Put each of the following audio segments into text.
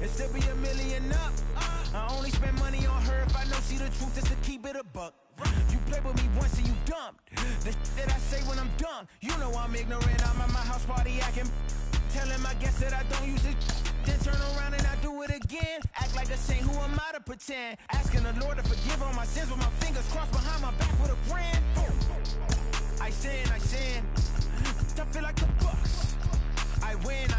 It still be a million up. I only spend money on her if I know she the truth, just to keep it a buck. You play with me once and you dumped. The that I say when I'm done, you know I'm ignorant. I'm at my house party acting, telling my guests that I don't use it. Then turn around and I do it again. Act like a saint, who am I to pretend? Asking the Lord to forgive all my sins with my fingers crossed behind my back with a grin. I sin. I feel like the Bucks. I win.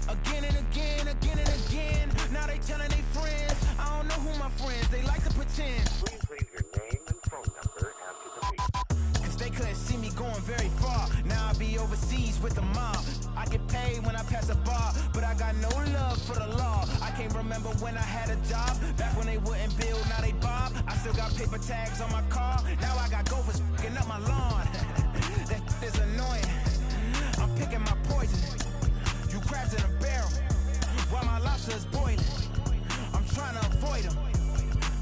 Again and again. Now they telling their friends. I don't know who my friends, they like to pretend. Please leave your name and phone number after the beep. Cause they couldn't see me going very far. Now I be overseas with the mob. I get paid when I pass a bar, but I got no love for the law. I can't remember when I had a job. Back when they wouldn't build, now they bob. I still got paper tags on my car. Now I got gophers f***ing up my lawn. That is annoying. I'm picking my poison. You crabs in a barrel, while my lobster is boiling. I'm trying to avoid them,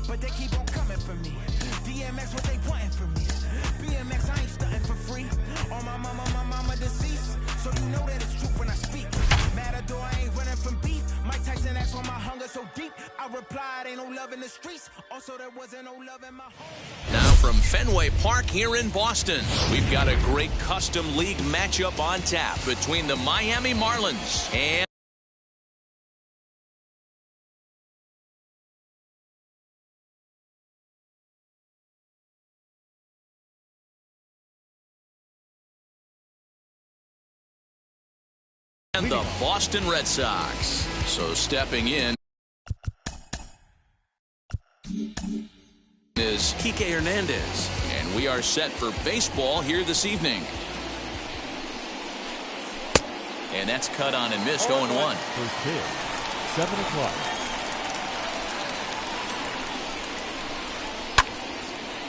but they keep on coming for me. DMX, what they wanting from me? BMX, I ain't stunting for free. On my mama deceased, so you know that it's true when I speak. Matador, I ain't running from beef. Mike Tyson asked why my hunger so deep. I replied, ain't no love in the streets. Also, there wasn't no love in my home. Now from Fenway Park here in Boston, we've got a great custom league matchup on tap between the Miami Marlins and the Boston Red Sox. So stepping in is Kike Hernandez, and we are set for baseball here this evening. And that's cut on and missed. 0-1. First pitch, 7 o'clock.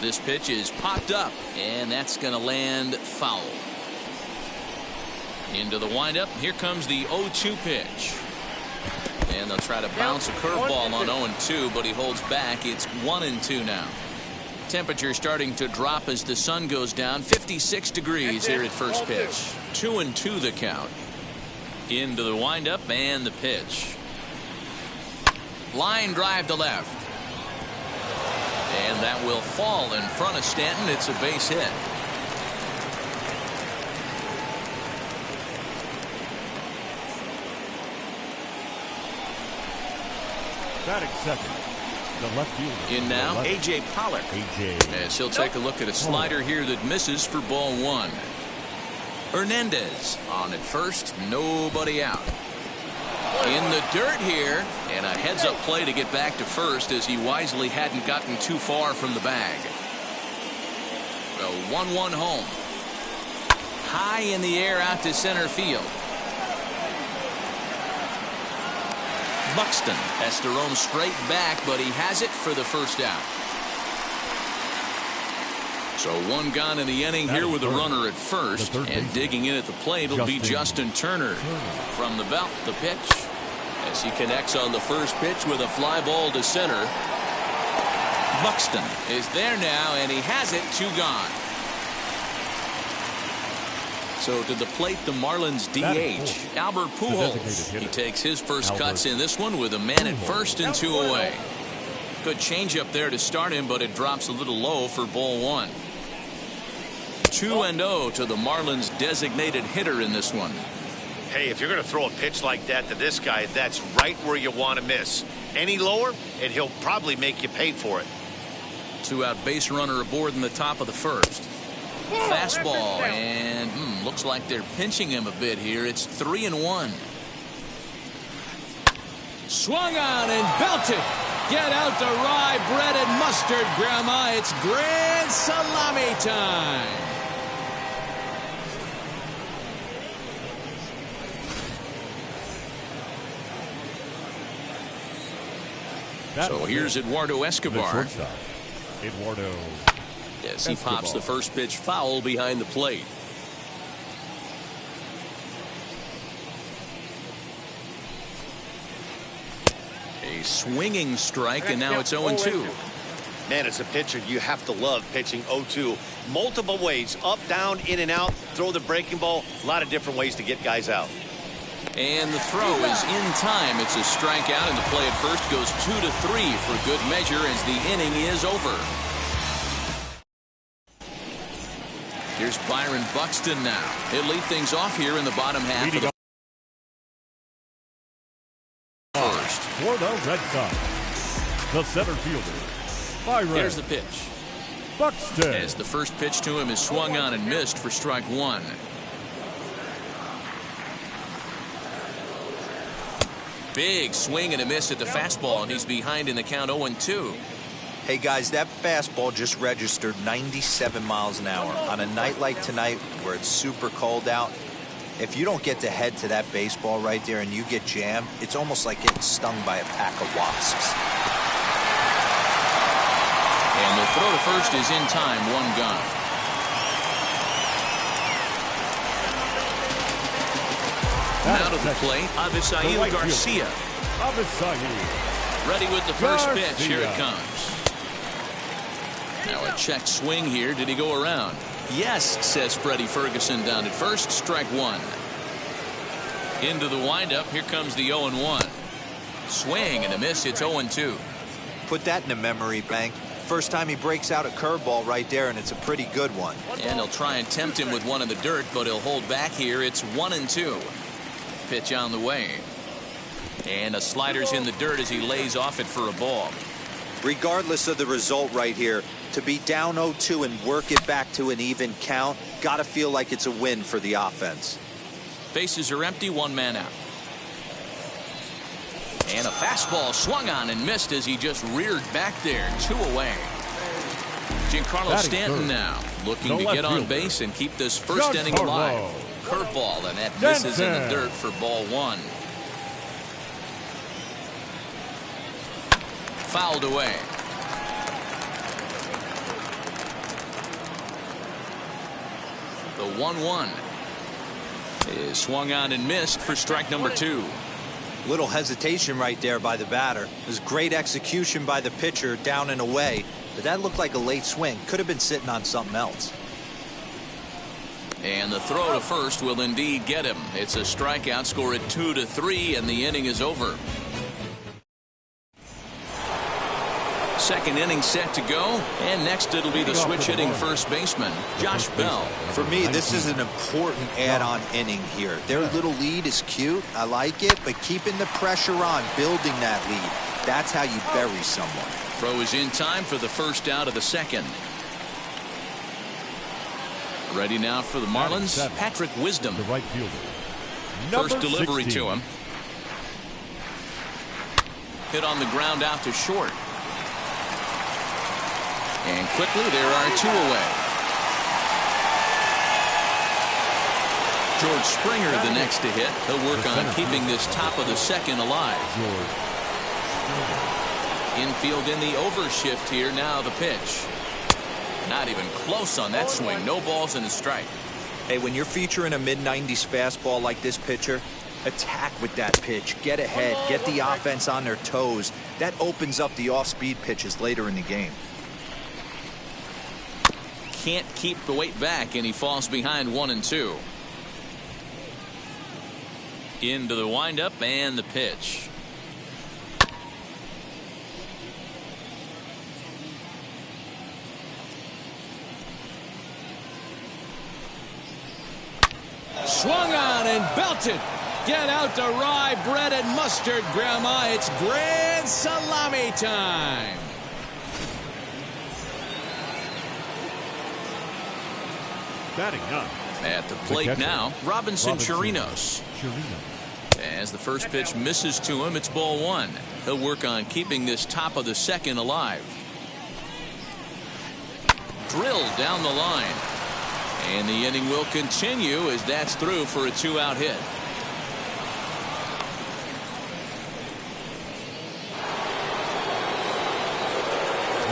This pitch is popped up, and that's going to land foul. Into the windup. Here comes the 0-2 pitch. And they'll try to bounce a curveball on 0-2, but he holds back. It's 1-2 now. Temperature starting to drop as the sun goes down. 56 degrees here at first pitch. 2-2 the count. Into the windup and the pitch. Line drive to left. And that will fall in front of Stanton. It's a base hit. Batting second, the left fielder. In now, A.J. Pollock. As he'll take a look at a slider here that misses for ball 1. Hernandez on at first, nobody out. In the dirt here, and a heads-up play to get back to first as he wisely hadn't gotten too far from the bag. A 1-1 home. High in the air out to center field. Buxton has to roam straight back, but he has it for the first out. So one gone in the inning here with a runner at first, and digging in at the plate will be Justin Turner. From the belt, the pitch, as he connects on the first pitch with a fly ball to center. Buxton is there now, and he has it. 2 gone. So to the plate, the Marlins DH, Albert Pujols. He takes his first cuts in this one with a man at first and 2 away. Good changeup there to start him, but it drops a little low for ball 1. 2-0 to the Marlins designated hitter in this one. Hey, if you're going to throw a pitch like that to this guy, that's right where you want to miss. Any lower, and he'll probably make you pay for it. 2-out base runner aboard in the top of the first. Fastball, and looks like they're pinching him a bit here. It's 3-1. Swung on and belted. Get out the rye bread and mustard, Grandma. It's grand salami time. So here's Eduardo Escobar. Eduardo. Yes, he pops the first pitch foul behind the plate. A swinging strike, and now it's 0-2. Man, as a pitcher, you have to love pitching 0-2. Multiple ways, up, down, in and out, throw the breaking ball. A lot of different ways to get guys out. And the throw is in time. It's a strikeout, and the play at first goes 2-3 for good measure as the inning is over. Here's Byron Buxton now. He'll lead things off here in the bottom half of the first. For the Red Sox, the center fielder, Byron. Here's the pitch. Buxton. As the first pitch to him is swung on and missed for strike one. Big swing and a miss at the fastball, and he's behind in the count 0-2. Hey guys, that fastball just registered 97 miles an hour. On a night like tonight where it's super cold out, if you don't get to head to that baseball right there and you get jammed, it's almost like getting stung by a pack of wasps. And the throw to first is in time, one gone. Now to the plate, Avisail Garcia. Ready with the first pitch. Here it comes. Now a check swing here. Did he go around? Yes, says Freddie Ferguson down at first. Strike one. Into the windup. Here comes the 0-1. Swing and a miss. It's 0-2. Put that in a memory bank. First time he breaks out a curveball right there, and it's a pretty good one. And he'll try and tempt him with one in the dirt, but he'll hold back here. It's 1-2. Pitch on the way. And a slider's in the dirt as he lays off it for a ball. Regardless of the result right here, to be down 0-2 and work it back to an even count, gotta feel like it's a win for the offense. Bases are empty, one man out. And a fastball swung on and missed as he just reared back there. 2 away. Giancarlo Stanton now looking to get on base and keep this first inning alive. Curveball, and that misses in the dirt for ball one. Fouled away. The 1-1 is swung on and missed for strike number 2. Little hesitation right there by the batter. It was great execution by the pitcher down and away, but that looked like a late swing. Could have been sitting on something else. And the throw to first will indeed get him. It's a strikeout, score at 2-3, and the inning is over. Second inning set to go, and next it'll be the switch hitting first baseman, Josh Bell. For me, this is an important add-on inning here. Their little lead is cute. I like it, but keeping the pressure on, building that lead, that's how you bury someone. Throw is in time for the first out of the second. Ready now for the Marlins, Patrick Wisdom. The right fielder. First delivery 16. To him. Hit on the ground out to short. And quickly there are 2 away. George Springer the next to hit. He'll work on keeping this top of the second alive. Infield in the overshift here. Now the pitch. Not even close on that swing. No balls and a strike. Hey, when you're featuring a mid-90s fastball like this pitcher, attack with that pitch. Get ahead. Get the offense on their toes. That opens up the off-speed pitches later in the game. Can't keep the weight back, and he falls behind 1-2. Into the windup and the pitch. Swung on and belted. Get out the rye bread and mustard, Grandma. It's grand salami time. Batting up. At the plate now, Robinson Chirinos. As the first pitch misses to him, it's ball one. He'll work on keeping this top of the second alive. Drilled down the line. And the inning will continue as that's through for a 2-out hit.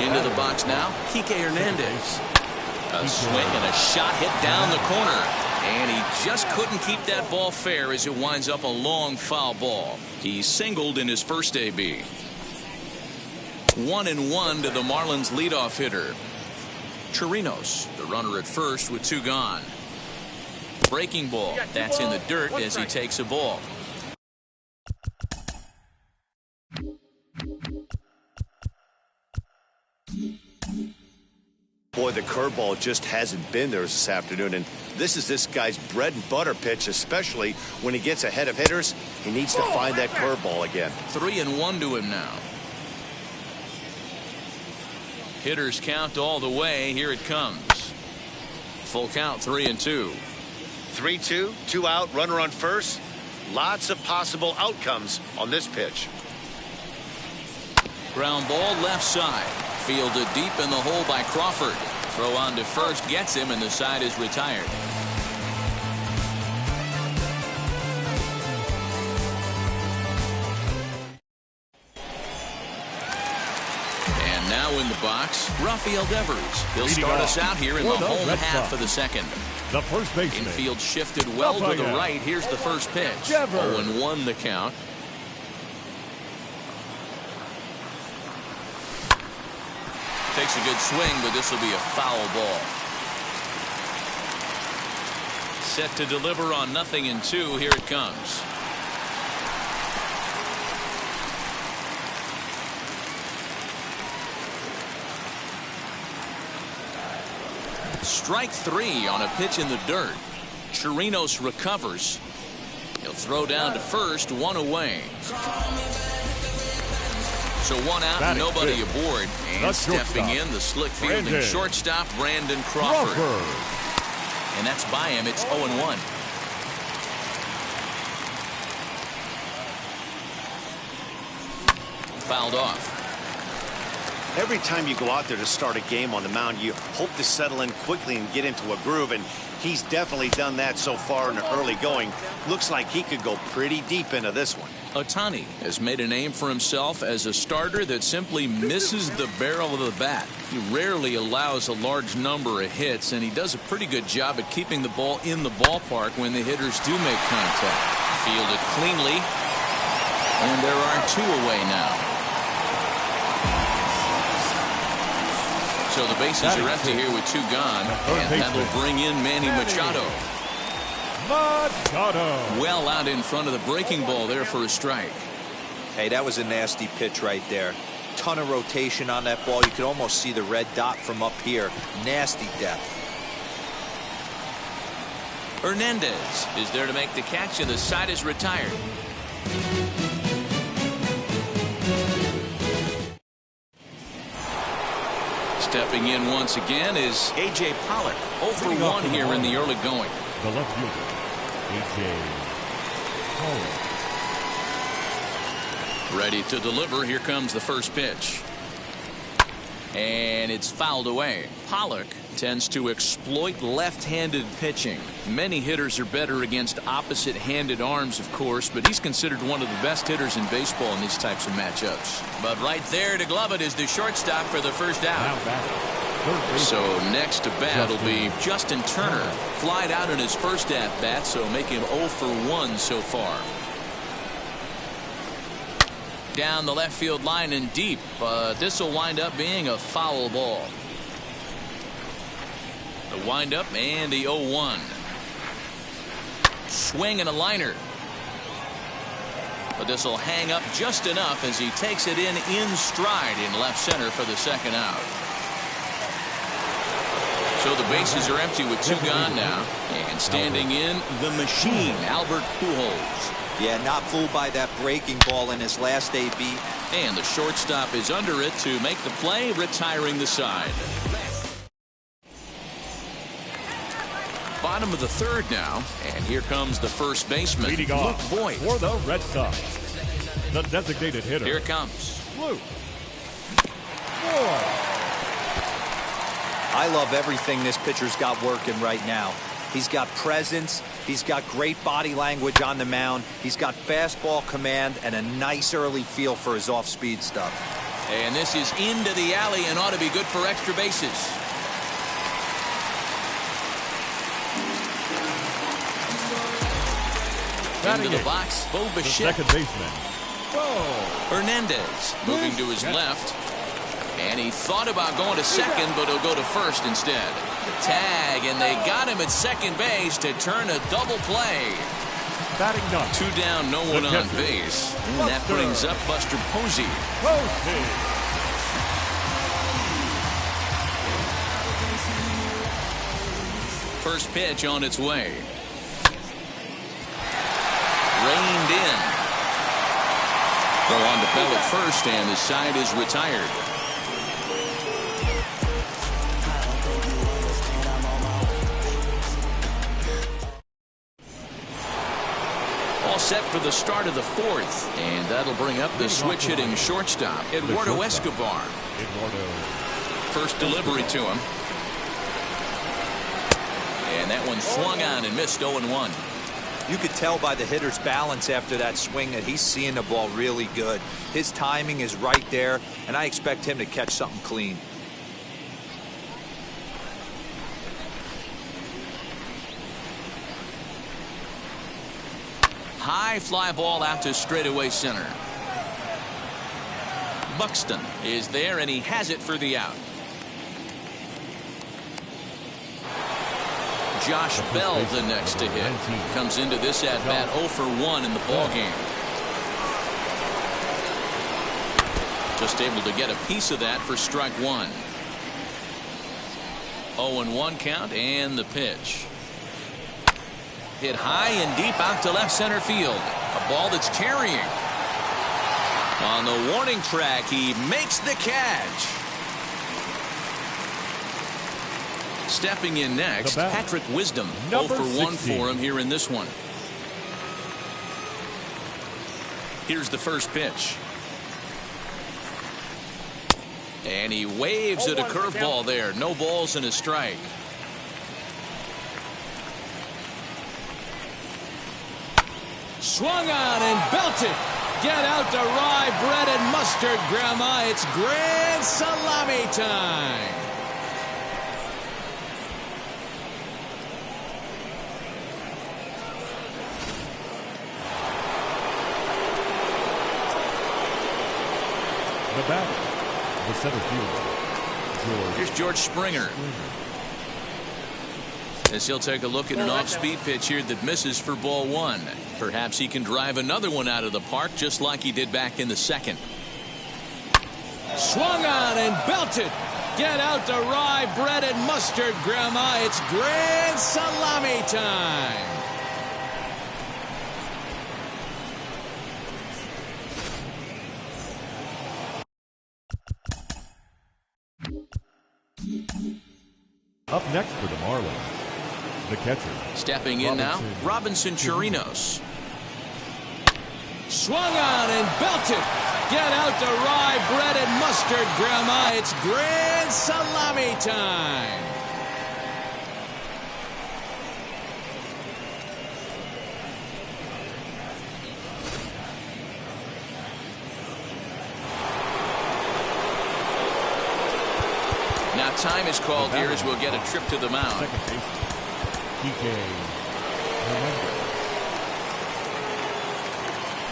Into the box now, Kike Hernandez. A swing and a shot hit down the corner. And he just couldn't keep that ball fair as it winds up a long foul ball. He singled in his first AB. 1-1 to the Marlins leadoff hitter. Chirinos, the runner at first with 2 gone. Breaking ball. That's in the dirt as he takes a ball. the curveball just hasn't been there this afternoon, and this is this guy's bread and butter pitch, especially when he gets ahead of hitters. He needs to find that curveball again. 3-1 to him now. Hitters count all the way. Here it comes. Full count, 3-2. 3-2, 2 out, runner on first. Lots of possible outcomes on this pitch. Ground ball left side. Fielded deep in the hole by Crawford. Throw on to first gets him, and the side is retired. And now in the box, Rafael Devers. He'll start us out here in the home half of the second. The first baseman. Infield shifted well to the right. Here's the first pitch. 0-1 the count. Takes a good swing, but this will be a foul ball. Set to deliver on 0-2. Here it comes. Strike 3 on a pitch in the dirt. Chirinos recovers. He'll throw down to first, 1 away. So 1 out and nobody aboard. And stepping in, the slick fielding shortstop, Brandon Crawford. And that's by him. It's 0-1. Fouled off. Every time you go out there to start a game on the mound, you hope to settle in quickly and get into a groove, and he's definitely done that so far in the early going. Looks like he could go pretty deep into this one. Ohtani has made a name for himself as a starter that simply misses the barrel of the bat. He rarely allows a large number of hits, and he does a pretty good job at keeping the ball in the ballpark when the hitters do make contact. Fielded cleanly, and there are 2 away now. So the bases are empty here with 2 gone, and that'll bring in Manny Machado. Well out in front of the breaking ball there for a strike. Hey, that was a nasty pitch right there. Ton of rotation on that ball. You could almost see the red dot from up here. Nasty depth. Hernandez is there to make the catch, and the side is retired. Stepping in once again is A.J. Pollock. 0 for 1 here in the early going. The left fielder, A.J. Pollock. Ready to deliver. Here comes the first pitch. And it's fouled away. Pollock tends to exploit left-handed pitching. Many hitters are better against opposite-handed arms, of course, but he's considered one of the best hitters in baseball in these types of matchups. But right there to glove it is the shortstop for the first out. So next to bat will be Justin Turner. Flied out in his first at-bat, so make him 0 for 1 so far. Down the left field line and deep, but this will wind up being a foul ball. The windup and the 0-1. Swing and a liner. But this will hang up just enough as he takes it in stride in left center for the second out. So the bases are empty with 2 gone now. And standing in, the machine, Albert Pujols. Yeah, not fooled by that breaking ball in his last AB. And the shortstop is under it to make the play, retiring the side. Bottom of the third now, and here comes the first baseman, Luke Voit. For the Red Sox, the designated hitter. Here it comes. Luke Voit. I love everything this pitcher's got working right now. He's got presence. He's got great body language on the mound. He's got fastball command and a nice early feel for his off-speed stuff. And this is into the alley and ought to be good for extra bases. Into the box, Bo Bichette. Second baseman, Hernandez moving to his left. And he thought about going to second, but he'll go to first instead. The tag, and they got him at second base to turn a double play. batting ninth. 2 down, no one on base. And that brings up Buster Posey. first pitch on its way. Reined in. Throw on to Bell at first, and the side is retired. All set for the start of the fourth, and that'll bring up the switch-hitting shortstop, Eduardo Escobar. First delivery to him. And that one swung on and missed 0-1. You could tell by the hitter's balance after that swing that he's seeing the ball really good. His timing is right there, and I expect him to catch something clean. High fly ball out to straightaway center. Buxton is there, and he has it for the out. Josh Bell the next to hit. Comes into this at bat 0 for 1 in the ball game. Just able to get a piece of that for strike one. 0-1 count, and the pitch. Hit high and deep out to left center field. A ball that's carrying. On the warning track, he makes the catch. Stepping in next, Patrick Wisdom. 0 for 1 for him here in this one. Here's the first pitch. And he waves at a curveball there. No balls and a strike. Swung on and belted. Get out the rye bread and mustard, Grandma. It's grand salami time. The batter, the center fielder, Here's George Springer. As he'll take a look at an off-speed pitch here that misses for ball one. Perhaps he can drive another one out of the park just like he did back in the second. Swung on and belted. Get out the rye bread and mustard, Grandma. It's grand salami time. Up next for the Marlins, the catcher. Stepping in now, Robinson Chirinos. Swung on and belted. Get out the rye bread and mustard, Grandma. It's grand salami time. Now time is called here as we'll get a trip to the mound. Second baseman, Kike Hernandez.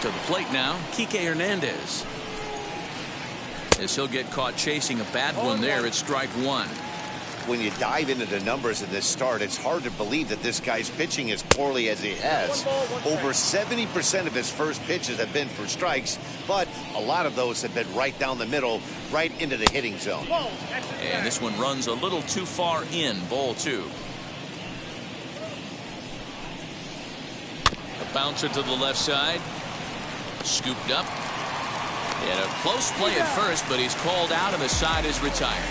To the plate now, Kike Hernandez. As he'll get caught chasing a bad one there at strike one. When you dive into the numbers in this start, it's hard to believe that this guy's pitching as poorly as he has. Over 70% of his first pitches have been for strikes, but a lot of those have been right down the middle, right into the hitting zone. And this one runs a little too far in, ball two. A bouncer to the left side. Scooped up. And a close play at first, but he's called out and the side is retired.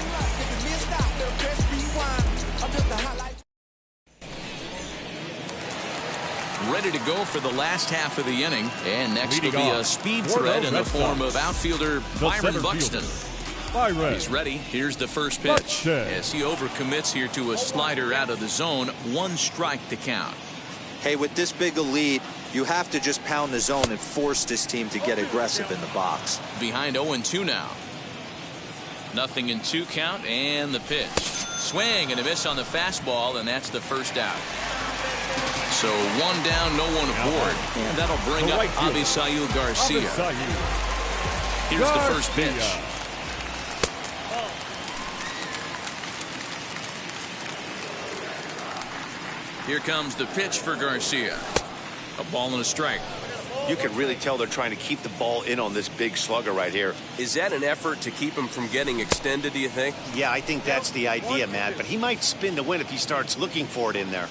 Ready to go for the last half of the inning. And next will be a speed threat in the form of outfielder Byron Buxton. He's ready. Here's the first pitch. As he overcommits here to a slider out of the zone. 1 strike to count. Hey, with this big a lead, you have to just pound the zone and force this team to get aggressive in the box. Behind 0-2 now. 0-2 count, and the pitch. Swing and a miss on the fastball, and that's the first out. So 1 down, no one aboard. And that'll bring up Avisail Garcia. Here's the first pitch. Here comes the pitch for Garcia. A ball and a strike. You can really tell they're trying to keep the ball in on this big slugger right here. Is that an effort to keep him from getting extended, do you think? Yeah, I think that's the idea, Matt. But he might spin to win if he starts looking for it in there.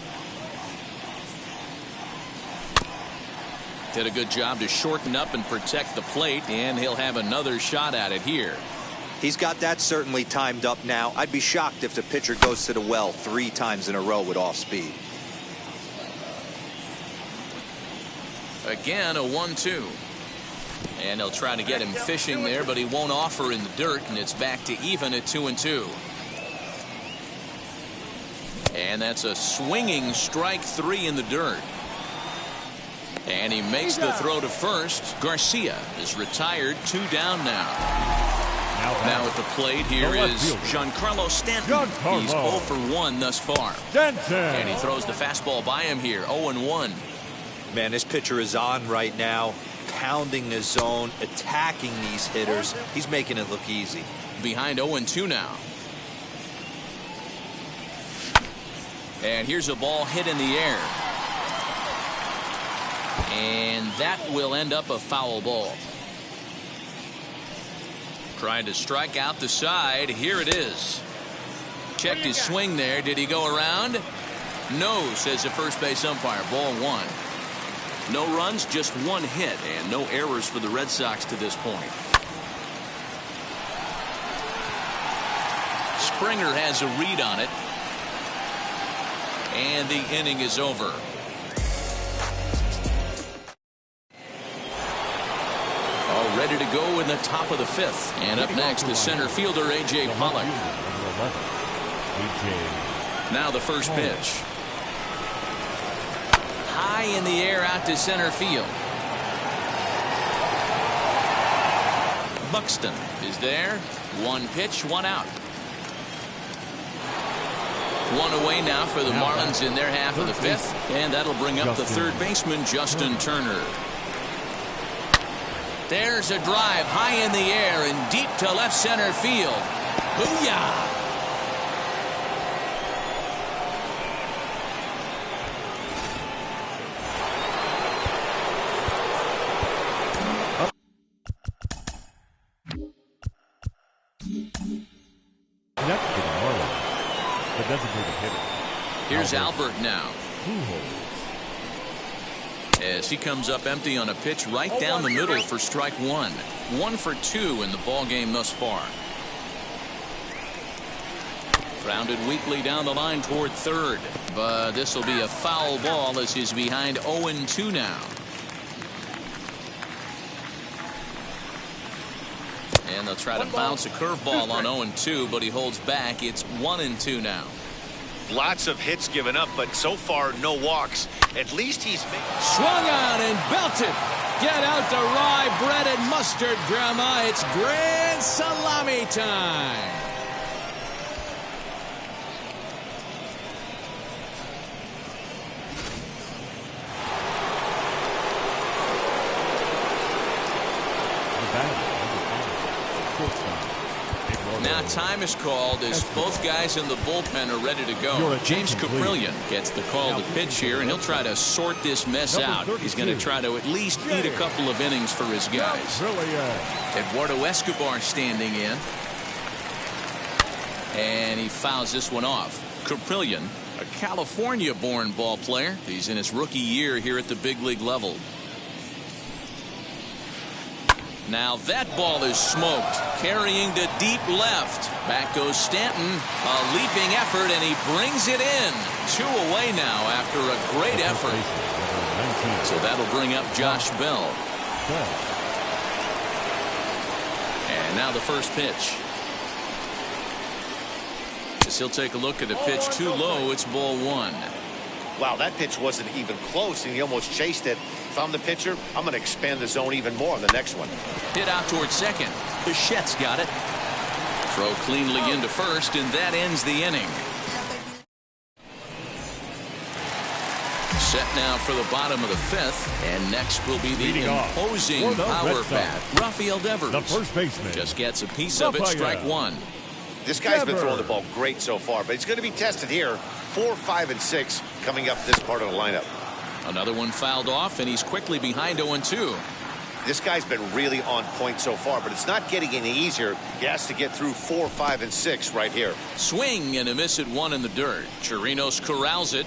Did a good job to shorten up and protect the plate, and he'll have another shot at it here. He's got that certainly timed up now. I'd be shocked if the pitcher goes to the well 3 times in a row with off speed. Again, a 1-2. And he'll try to get him fishing there, but he won't offer in the dirt, and it's back to even at 2-2. And that's a swinging strike 3 in the dirt. And he makes the throw to first. Garcia is retired, 2 down now. Now at the plate, here is Giancarlo Stanton. He's 0 for 1 thus far. And he throws the fastball by him here, 0-1. Man, this pitcher is on right now, pounding the zone, attacking these hitters. He's making it look easy. Behind 0-2 now. And here's a ball hit in the air. And that will end up a foul ball. Trying to strike out the side. Here it is. Checked his swing there. Did he go around? No, says the first base umpire. Ball 1. No runs, just 1 hit, and no errors for the Red Sox to this point. Springer has a read on it. And the inning is over. All ready to go in the top of the 5th. And up next, the center fielder, A.J. Pollock. Now the first pitch. High in the air out to center field. Buxton is there. 1 pitch, 1 out. 1 away now for the Marlins in their half of the 5th. And that'll bring up the third baseman, Justin Turner. There's a drive high in the air and deep to left center field. Booyah! Next to the Marlins, the designated hitter. Here's Albert now. As he comes up empty on a pitch right down the middle for strike 1. 1 for 2 in the ball game thus far. Grounded weakly down the line toward third. But this will be a foul ball as he's behind 0-2 now. And they'll try to bounce a curveball on 0-2, but he holds back. It's 1-2 now. Lots of hits given up, but so far no walks. At least he's swung on and belted. Get out the rye bread and mustard, Grandma. It's grand salami time. Now time is called as both guys in the bullpen are ready to go. James Caprillion gets the call to pitch here, and he'll try to sort this mess out. He's going to try to at least eat a couple of innings for his guys. Eduardo Escobar standing in. And he fouls this one off. Caprillion, a California-born ball player. He's in his rookie year here at the big league level. Now that ball is smoked, carrying to deep left. Back goes Stanton, a leaping effort, and he brings it in. 2 away now after a great effort. So that'll bring up Josh Bell. And now the first pitch. As he'll take a look at a pitch too low, it's ball 1. Wow, that pitch wasn't even close, and he almost chased it. If I'm the pitcher, I'm going to expand the zone even more on the next one. Hit out towards second. Bichette's got it. Throw cleanly into first, and that ends the inning. Set now for the bottom of the 5th, and next will be the imposing power bat, Rafael Devers. The first baseman just gets a piece of it, strike 1. This guy's been throwing the ball great so far, but he's going to be tested here. 4, 5, and 6 coming up this part of the lineup. Another one fouled off, and he's quickly behind 0-2. This guy's been really on point so far, but it's not getting any easier. He has to get through 4, 5, and 6 right here. Swing and a miss at 1 in the dirt. Chirinos corrals it,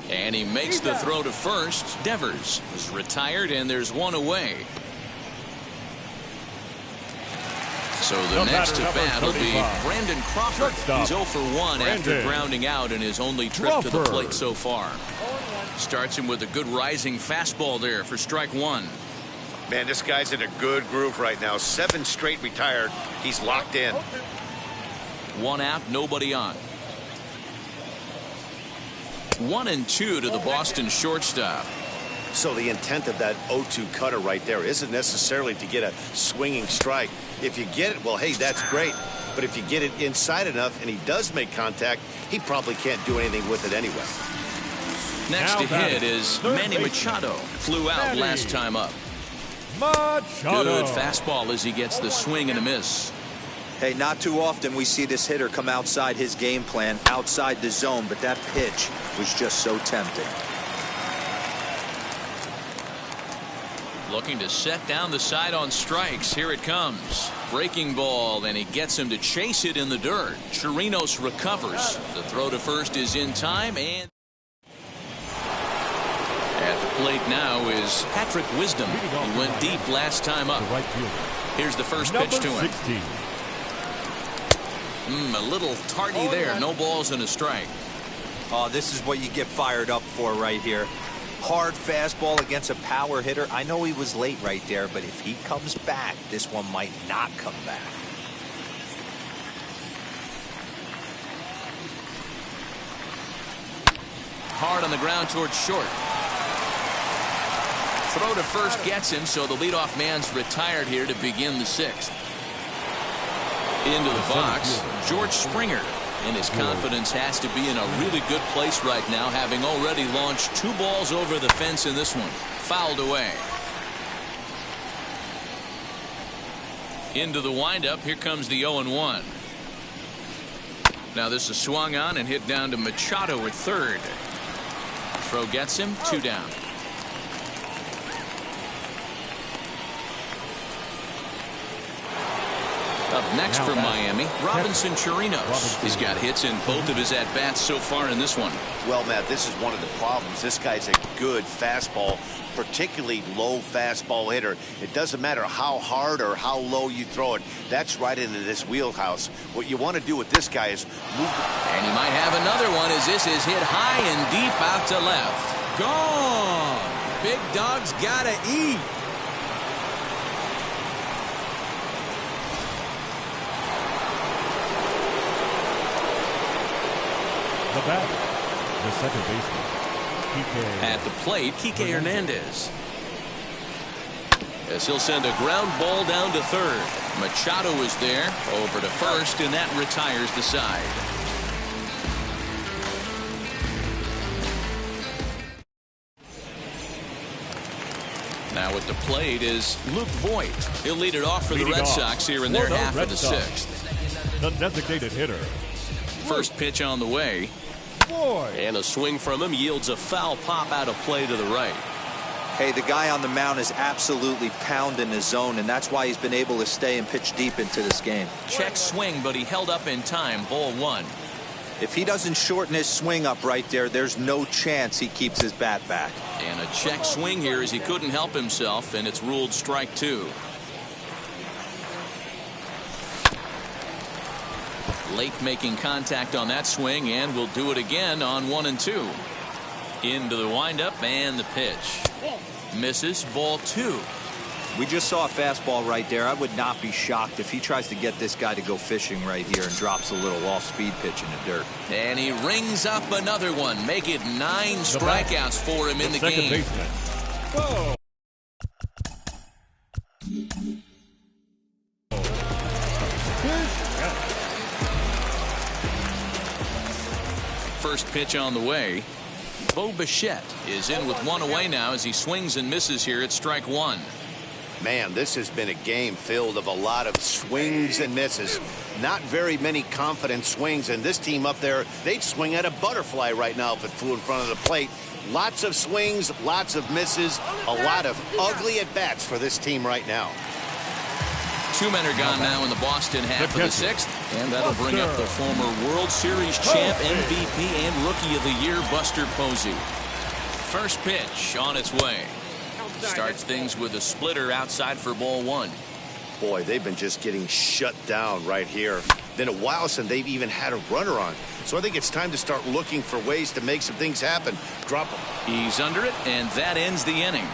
and he makes the throw to first. Devers is retired, and there's 1 away. So the next to bat will be Brandon Crawford. He's 0 for 1 after grounding out in his only trip to the plate so far. Starts him with a good rising fastball there for strike 1. Man, this guy's in a good groove right now. 7 straight retired. He's locked in. 1 out, nobody on. 1-2 to the Boston shortstop. So the intent of that 0-2 cutter right there isn't necessarily to get a swinging strike. If you get it, well, hey, that's great. But if you get it inside enough and he does make contact, he probably can't do anything with it anyway. Next to hit is Manny Machado. Flew out last time up. Machado. Good fastball as he gets the swing and a miss. Hey, not too often we see this hitter come outside his game plan, outside the zone, but that pitch was just so tempting. Looking to set down the side on strikes. Here it comes. Breaking ball, and he gets him to chase it in the dirt. Chirinos recovers. The throw to first is in time, and at the plate now is Patrick Wisdom. He went deep last time up. Here's the first pitch to him. A little tardy there. No balls and a strike. Oh, this is what you get fired up for right here. Hard fastball against a power hitter. I know he was late right there, but if he comes back, this one might not come back. Hard on the ground towards short. Throw to first gets him, so the leadoff man's retired here to begin the 6th. Into the box, George Springer. And his confidence has to be in a really good place right now, having already launched 2 balls over the fence in this one. Fouled away. Into the windup. Here comes the 0-1. Now this is swung on and hit down to Machado at third. Throw gets him. 2 down. Up next for Miami, Robinson Chirinos. He's got hits in both of his at-bats so far in this one. Well, Matt, this is one of the problems. This guy's a good fastball, particularly low fastball hitter. It doesn't matter how hard or how low you throw it. That's right into this wheelhouse. What you want to do with this guy is move. And he might have another one as this is hit high and deep out to left. Gone. Big dog's gotta eat. The batter, the second baseman, Kike. At the plate, Kike Hernandez. As he'll send a ground ball down to third. Machado is there, over to first, and that retires the side. Now at the plate is Luke Voit. He'll lead it off for the Red Sox here in their half of the 6th. The designated hitter. First pitch on the way. And a swing from him yields a foul pop out of play to the right. Hey, the guy on the mound is absolutely pounding his zone, and that's why he's been able to stay and pitch deep into this game. Check swing, but he held up in time. Ball 1. If he doesn't shorten his swing up right there, there's no chance he keeps his bat back. And a check swing here as he couldn't help himself, and it's ruled strike 2. Late making contact on that swing, and will do it again on 1 and 2. Into the windup and the pitch. Misses. Ball 2. We just saw a fastball right there. I would not be shocked if he tries to get this guy to go fishing right here and drops a little off-speed pitch in the dirt. And he rings up another one. Make it 9 strikeouts for him in the game. Baseman. Whoa. First pitch on the way. Bo Bichette is in with 1 away now as he swings and misses here at strike 1. Man, this has been a game filled of a lot of swings and misses. Not very many confident swings, and this team up there, they'd swing at a butterfly right now if it flew in front of the plate. Lots of swings, lots of misses, a lot of ugly at-bats for this team right now. 2 men are gone now in the Boston half of the sixth, and that'll bring up the former World Series champ, MVP, and Rookie of the Year, Buster Posey. First pitch on its way. Starts things with a splitter outside for ball one. Boy, they've been just getting shut down right here. Been a while since they've even had a runner on. So I think it's time to start looking for ways to make some things happen. Drop him. He's under it, and that ends the inning.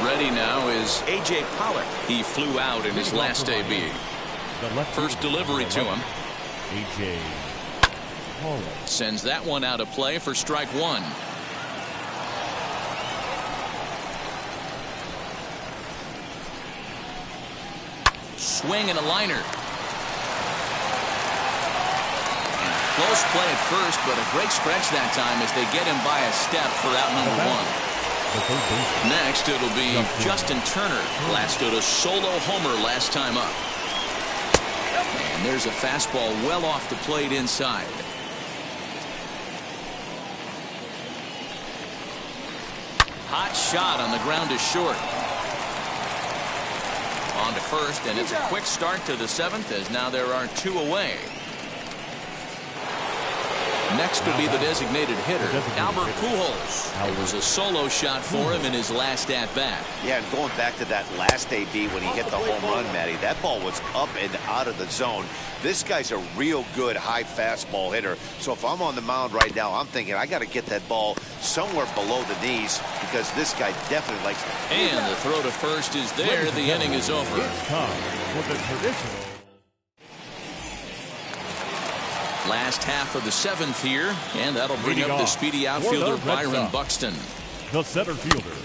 Ready now is A.J. Pollock. He flew out in his last AB. First delivery to him. A.J. Pollock sends that one out of play for strike one. Swing and a liner. And close play at first, but a great stretch that time as they get him by a step for out number one. Next, it'll be Justin Turner. Blasted a solo homer last time up. And there's a fastball well off the plate inside. Hot shot on the ground is short. On to first, and it's a quick start to the seventh as now there are two away. Next will be the designated hitter, Albert Pujols. It was a solo shot for him in his last at-bat. Yeah, and going back to that last AB when he hit the home run, Matty, that ball was up and out of the zone. This guy's a real good high fastball hitter. So if I'm on the mound right now, I'm thinking I got to get that ball somewhere below the knees because this guy definitely likes it. And the throw to first is there. The inning is over. It's time for the traditional. Last half of the seventh here, and that'll bring up the speedy outfielder Byron Buxton. The center fielder,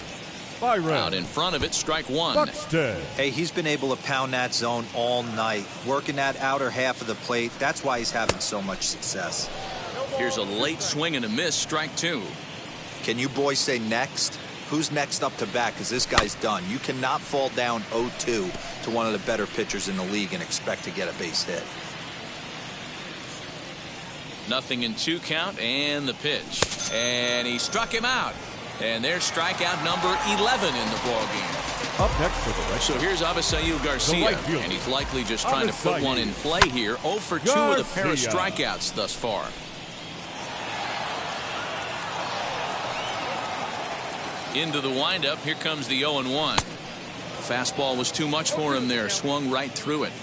Byron. Out in front of it, strike one. Buxton. Hey, he's been able to pound that zone all night, working that outer half of the plate. That's why he's having so much success. Here's a late swing and a miss, strike two. Can you boys say next? Who's next up to bat? Because this guy's done. You cannot fall down 0-2 to one of the better pitchers in the league and expect to get a base hit. Nothing in 2 count, and the pitch. And he struck him out. And there's strikeout number 11 in the ballgame. Up next for the Red So here's Avisail Garcia, and he's likely just trying to put one in play here. 0 for 2 with a pair of strikeouts thus far. Into the windup, here comes the 0-1. Fastball was too much for him there, swung right through it.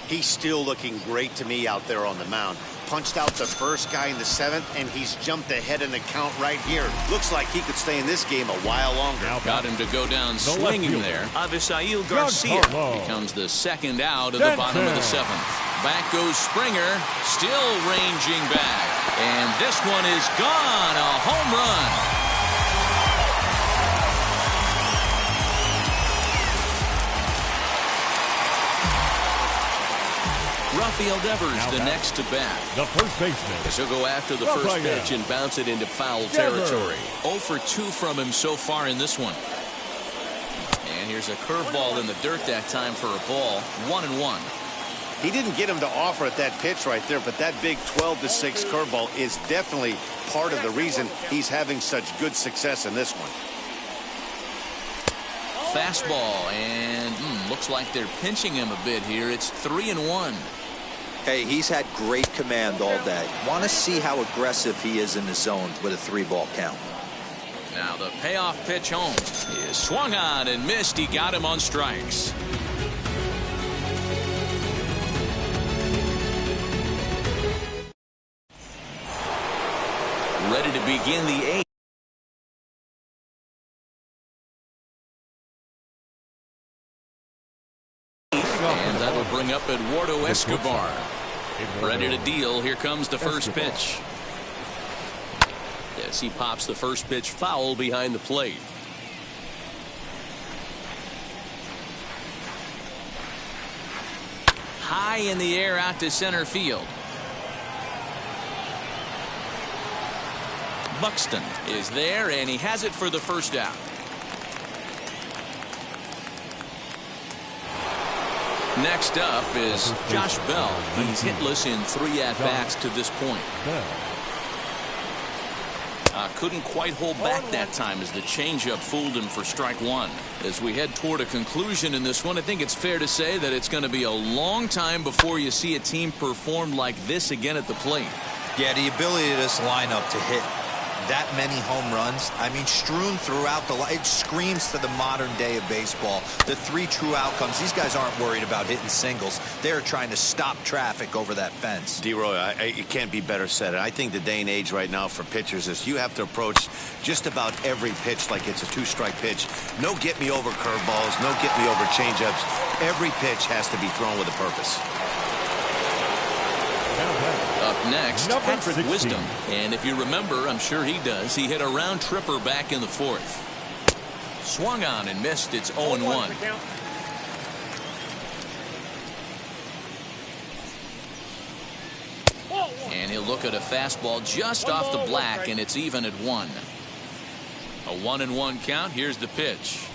He's still looking great to me out there on the mound. Punched out the first guy in the seventh, and he's jumped ahead in the count right here. Looks like he could stay in this game a while longer. Got him to go down swinging there. Avisail Garcia becomes the second out of the bottom of the seventh. Back goes Springer, still ranging back. And this one is gone, a home run. Rafael Devers, the next to bat. The first baseman. He'll go after the first pitch and bounce it into foul territory. 0 for 2 from him so far in this one. And here's a curveball in the dirt that time for a ball. 1-1. He didn't get him to offer at that pitch right there, but that big 12-6 curveball is definitely part of the reason he's having such good success in this one. Fastball, and looks like they're pinching him a bit here. It's 3-1. Hey, he's had great command all day. Want to see how aggressive he is in the zone with a 3-ball count. Now the payoff pitch home is swung on and missed. He got him on strikes. Ready to begin the eighth. And that'll bring up Eduardo Escobar. Ready to deal. Here comes the first pitch. Yes, he pops the first pitch foul behind the plate. High in the air out to center field. Buxton is there, and he has it for the first out. Next up is Josh Bell. He's hitless in 3 at-bats to this point. Couldn't quite hold back that time as the changeup fooled him for strike 1. As we head toward a conclusion in this one, I think it's fair to say that it's going to be a long time before you see a team perform like this again at the plate. Yeah, the ability of this lineup to hit that many home runs, I mean, strewn throughout the line, it screams to the modern day of baseball. The 3 true outcomes, these guys aren't worried about hitting singles. They're trying to stop traffic over that fence. D-Roy, it can't be better said. I think the day and age right now for pitchers is you have to approach just about every pitch like it's a 2-strike pitch. No get-me-over curveballs, no get-me-over changeups. Every pitch has to be thrown with a purpose. Up next, Number Patrick 16. Wisdom. And if you remember, I'm sure he does, he hit a round tripper back in the 4th. Swung on and missed. It's 0-1. And he'll look at a fastball just off the black, and it's even at 1. A 1-1 count. Here's the pitch.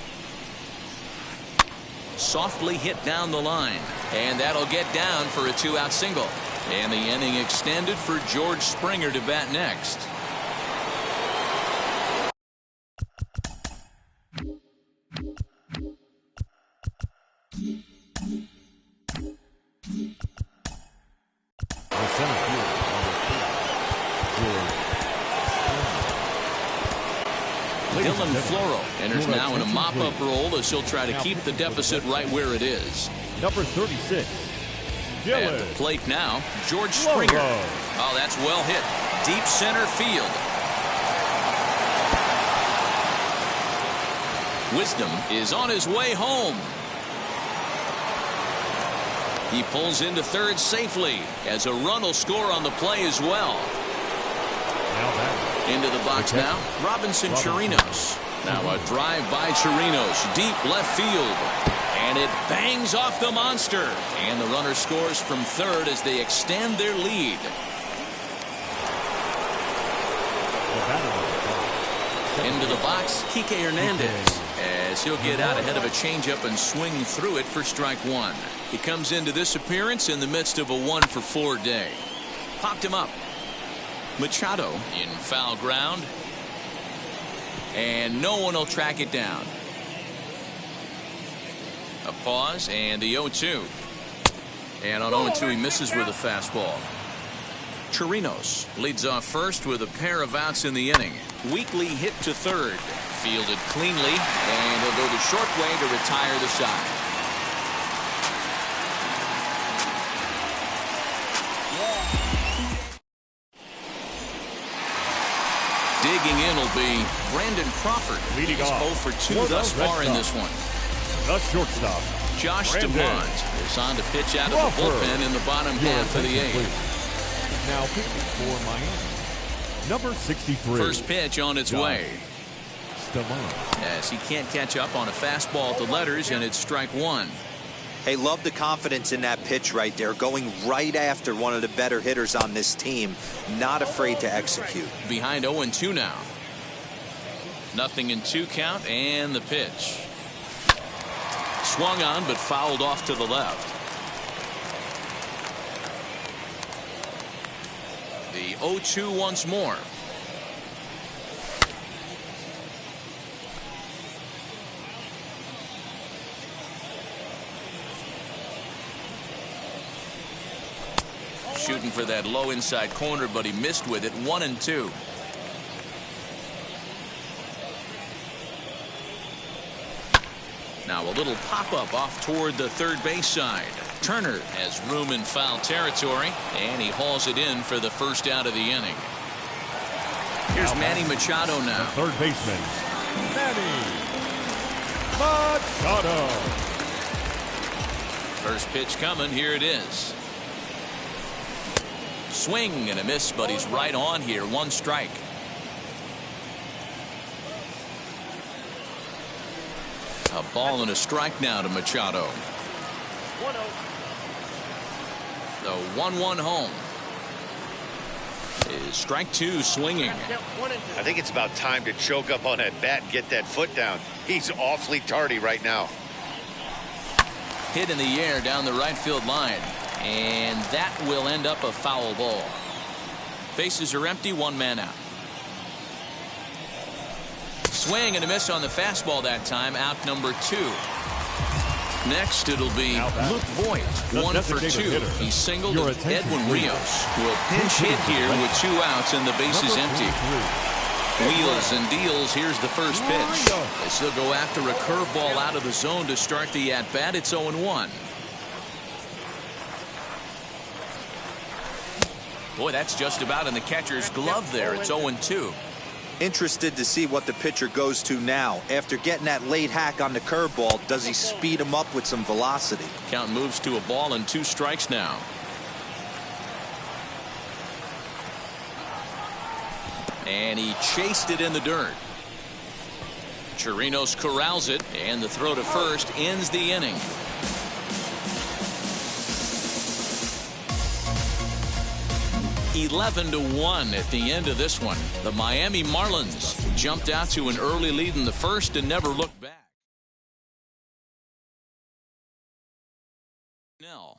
Softly hit down the line, and that'll get down for a 2-out single. And the inning extended for George Springer to bat next. Dylan Floro enters now in a mop-up role as he'll try to keep the deficit right where it is. Number 36. At the plate now, George Springer. Oh, that's well hit. Deep center field. Wisdom is on his way home. He pulls into third safely as a run will score on the play as well. Into the box now, Robinson Chirinos. Now a drive by Chirinos, deep left field. And it bangs off the monster. And the runner scores from third as they extend their lead. Into the box, Kike Hernandez, as he'll get out ahead of a changeup and swing through it for strike 1. He comes into this appearance in the midst of a 1-for-4 day. Popped him up. Machado in foul ground. And no one will track it down. A pause and the 0-2. And on 0-2 he misses with a fastball. Chirinos leads off first with a pair of outs in the inning. Weakly hit to third. Fielded cleanly, and he'll go the short way to retire the side. Digging in will be Brandon Crawford. Leading He's off 0 for 2 thus far in this one. The shortstop, Josh Brandon DeMont is on to pitch out of the bullpen in the bottom half of the 8th. Now 54 Miami. Number 63. First pitch on its way. DeMont. As he can't catch up on a fastball at the letters, and it's strike 1. Hey, love the confidence in that pitch right there, going right after one of the better hitters on this team, not afraid to execute. Behind 0-2 now. Nothing in 2 count, and the pitch. Swung on, but fouled off to the left. The 0-2 once more. Shooting for that low inside corner, but he missed with it. 1-2. Now a little pop-up off toward the third base side. Turner has room in foul territory, and he hauls it in for the first out of the inning. Here's Manny Machado now. Third baseman, Manny Machado. First pitch coming. Here it is. Swing and a miss, but he's right on here. 1 strike. A ball and a strike now to Machado. The 1-1 home. Is strike 2 swinging. I think it's about time to choke up on that bat and get that foot down. He's awfully tardy right now. Hit in the air down the right field line. And that will end up a foul ball. Bases are empty, one man out. Swing and a miss on the fastball that time. Out number 2. Next, it'll be Luke Voigt, 1 for 2. He singled Edwin Rios. Will pinch hit here with 2 outs and the bases empty. Wheels and deals. Here's the first pitch. They still go after a curveball out of the zone to start the at-bat. It's 0-1. Boy, that's just about in the catcher's glove there. It's 0-2. Interested to see what the pitcher goes to now. After getting that late hack on the curveball, does he speed him up with some velocity? Count moves to a ball and 2 strikes now. And he chased it in the dirt. Chirinos corrals it, and the throw to first ends the inning. (11-1) at the end of this one. The Miami Marlins jumped out to an early lead in the first and never looked back. Now.